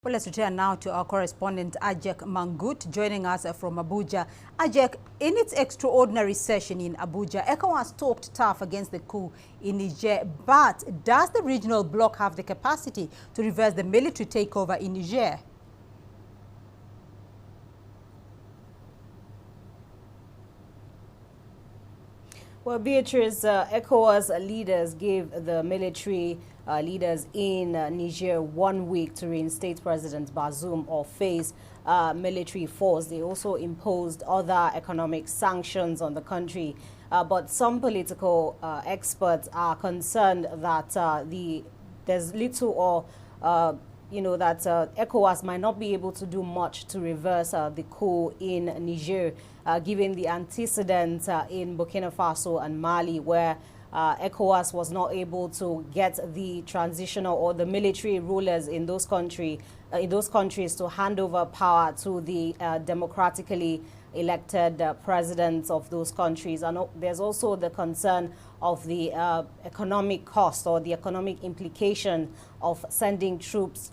Well, let's return now to our correspondent Ajeck Mangut joining us from Abuja. Ajeck, in its extraordinary session in Abuja, ECOWAS talked tough against the coup in Niger, but does the regional bloc have the capacity to reverse the military takeover in Niger? Well, Beatrice, ECOWAS leaders gave the military leaders in Niger 1 week to reinstate President Bazoum or face military force. They also imposed other economic sanctions on the country. But some political experts are concerned that there's little or that ECOWAS might not be able to do much to reverse the coup in Niger, given the antecedents in Burkina Faso and Mali, where ECOWAS was not able to get the transitional or the military rulers in those countries to hand over power to the democratically elected presidents of those countries. And there's also the concern of the economic cost or the economic implication of sending troops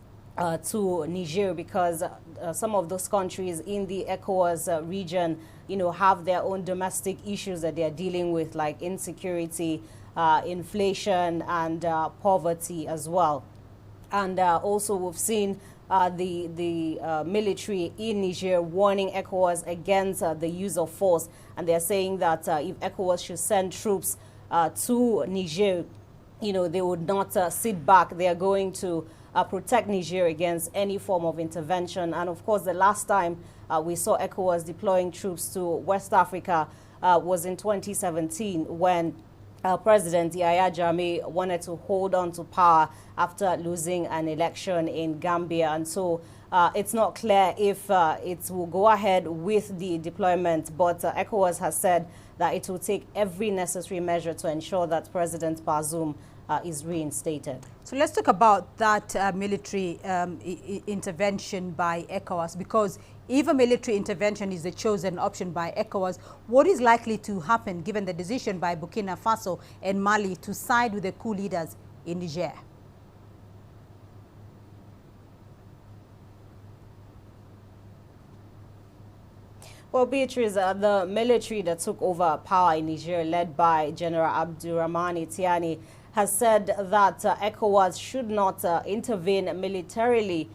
to Niger, because some of those countries in the ECOWAS region, have their own domestic issues that they're dealing with, like insecurity, inflation, and poverty as well. And also we've seen the military in Niger warning ECOWAS against the use of force. And they're saying that if ECOWAS should send troops to Niger, they would not sit back. They are going to protect Niger against any form of intervention. And of course, the last time we saw ECOWAS deploying troops to West Africa was in 2017, when President Yahya Jammeh wanted to hold on to power after losing an election in Gambia. And so it's not clear if it will go ahead with the deployment, but ECOWAS has said that it will take every necessary measure to ensure that President Bazoum is reinstated. So let's talk about that military intervention by ECOWAS, because if a military intervention is the chosen option by ECOWAS, what is likely to happen given the decision by Burkina Faso and Mali to side with the coup leaders in Niger? Well, Beatrice, the military that took over power in Niger, led by General Abdurrahmane Tiani, has said that ECOWAS should not intervene militarily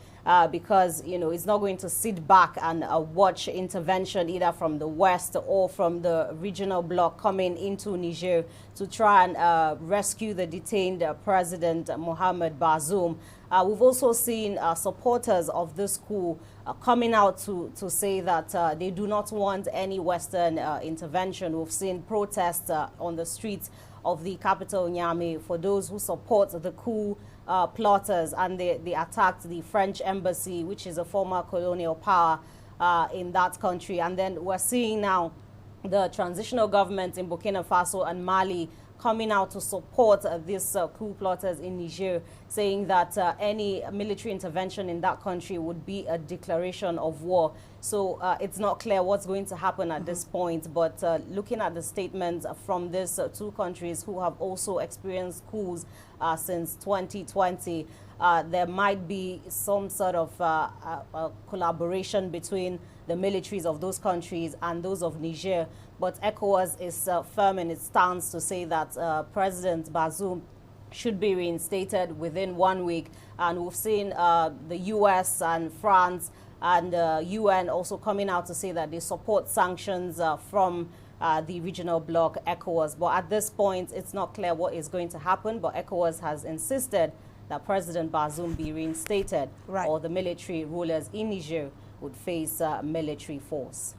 because, it's not going to sit back and watch intervention either from the West or from the regional bloc coming into Niger to try and rescue the detained President Mohamed Bazoum. We've also seen supporters of this coup coming out to say that they do not want any Western intervention. We've seen protests on the streets of the capital, Niamey, for those who support the coup plotters, and they attacked the French embassy, which is a former colonial power in that country. And then we're seeing now the transitional government in Burkina Faso and Mali coming out to support these coup plotters in Niger, saying that any military intervention in that country would be a declaration of war. So it's not clear what's going to happen at this point, but looking at the statements from these two countries who have also experienced coups since 2020, there might be some sort of collaboration between the militaries of those countries and those of Niger. But ECOWAS is firm in its stance to say that President Bazoum should be reinstated within 1 week. And we've seen the US and France and UN also coming out to say that they support sanctions from the regional bloc ECOWAS. But at this point, it's not clear what is going to happen. But ECOWAS has insisted that President Bazoum be reinstated, or the military rulers in Niger would face military force.